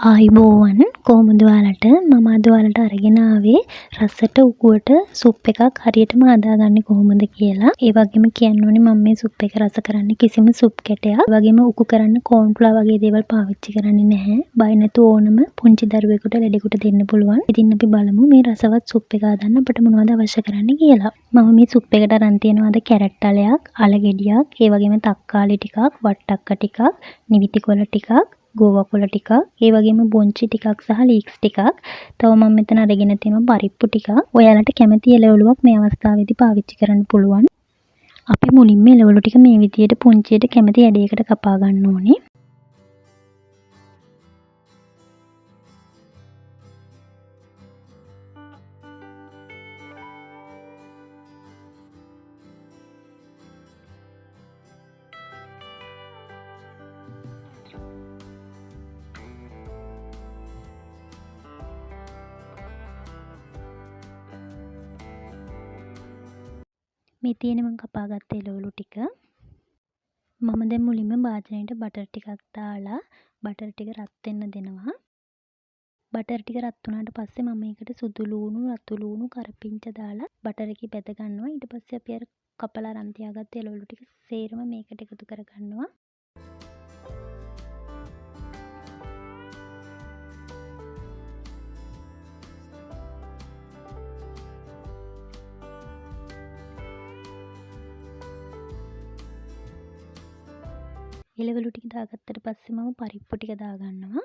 ආයුබෝවන් කොහොමද ඔයාලට මම අද ඔයාලට අරගෙන ආවේ රසට උකුවට සුප් එකක් හරියටම හදාගන්නේ කොහොමද කියලා. ඒ වගේම කියන්න ඕනේ මම මේ සුප් එක රස කරන්නේ කිසිම සුප් කැටයක්. ඒ වගේම උකු කරන්න කෝන් ෆ්ලවර් වගේ දේවල් පාවිච්චි කරන්නේ නැහැ. බය නැතුව ඕනම පුංචි දරුවෙකුට ලෙඩෙකුට දෙන්න පුළුවන්. ඉතින් අපි බලමු මේ රසවත් සුප් එක හදන්න අපිට මොනවද අවශ්‍ය කරන්නේ කියලා. මම මේ සුප් එකට අරන් තියෙනවා අද කැරට් අලයක්, අල ගෙඩියක්, ඒ වගේම තක්කාලි ටිකක්, වට්ටක්ක ටිකක්, නිවිති කොළ ටිකක්, ගෝවා කොළ ටිකක්, ඒ වගේම බොන්චි ටිකක් සහ ලීක්ස් ටිකක්. තව මම මෙතන අරගෙන තියෙනවා පරිප්පු ටිකක්. ඔයාලට කැමති එළවලුවක් මේ අවස්ථාවේදී පාවිච්චි කරන්න පුළුවන්. අපි මුලින්ම එළවලු ටික මේ විදියට පුංචියට කැමති ඇඩයකට කපා ගන්න ඕනේ. මේ තියෙන මම කපාගත්ත එළවලු ටික මම දැන් මුලින්ම භාජනයට බටර් ටිකක් දාලා බටර් ටික රත් වෙන්න දෙනවා. බටර් ටික රත් වුණාට පස්සේ මම මේකට සුදු ලූණු, රතු ලූණු, කරපිංච දාලා බටර් එකේ බැද ගන්නවා. ඊට පස්සේ අපි අර කපලා අරන් තියාගත්ත එළවලු ටික සේරම මේකට එකතු කර ගන්නවා. එළවලු ටික දාගත්තට පස්සේ මම පරිප්පු ටික දාගන්නවා.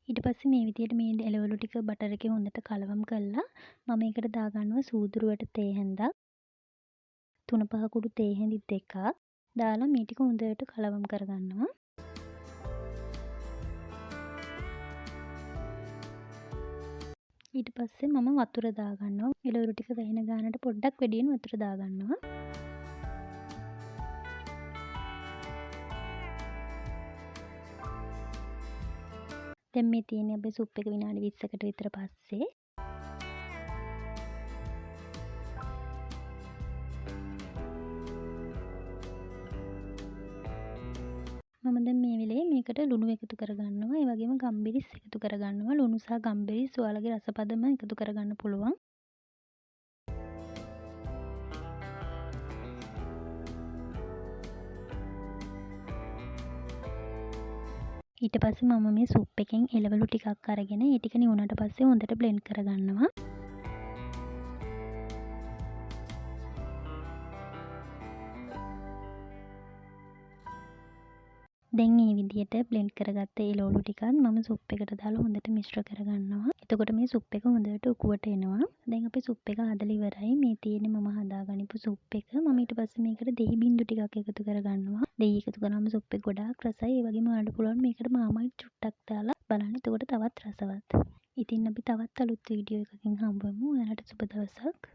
ඊට පස්සේ මේ විදියට මේ එළවලු ටික බටර් එකේ හොඳට කලවම් කරලා මම මේකට දාගන්නවා සූදුරුවට තේ හැඳක්, 3-5 කුඩු තේ හැඳි දෙකක් දාලා මේ ටික හොඳට කලවම් කරගන්නවා. ඊට පස්සේ මම වතුර දාගන්නවා. එළවලු ටික වැහෙන ගානට පොඩ්ඩක් වැඩියෙන් වතුර දාගන්නවා. දැන් මේ තියෙන්නේ අපේ සුප් එක විනාඩි 20කට විතර පස්සේ. මම දැන් මේ වෙලේ මේකට ලුණු එකතු කරගන්නවා. ඒ වගේම ගම්බිරිස් එකතු කරගන්නවා. ලුණු සහ ගම්බිරිස් ඔයාලගේ රසපදම එකතු කරගන්න පුළුවන්. ඊට පස්සේ මම මේ සුප් එකෙන් එළවලු ටිකක් අරගෙන ඒ ටික නිවුණාට පස්සේ හොඳට බ්ලෙන්ඩ් කරගන්නවා. දැන් මේ විදියට බ්ලෙන්ඩ් කරගත්ත එළවලු ටිකත් මම සුප් එකට දාලා හොඳට මිශ්‍ර කරගන්නවා. එතකොට මේ සුප් එක හොඳට උකුවට එනවා. දැන් අපේ සුප් එක හදලා ඉවරයි. මේ තියෙන්නේ මම හදාගනිපු සුප් එක. මම ඊට පස්සේ මේකට දෙහි බින්දු ටිකක් එකතු කරගන්නවා. දෙහි එකතු කරාම සුප් එක ගොඩාක් රසයි. ඒ වගේම ඔයාලට පුළුවන් මේකට මාමයිට් චුට්ටක් දාලා බලන්න. එතකොට තවත් රසවත්. ඉතින් අපි තවත් අලුත් වීඩියෝ එකකින් හම්බ වෙමු. ඔයාලට සුබ දවසක්.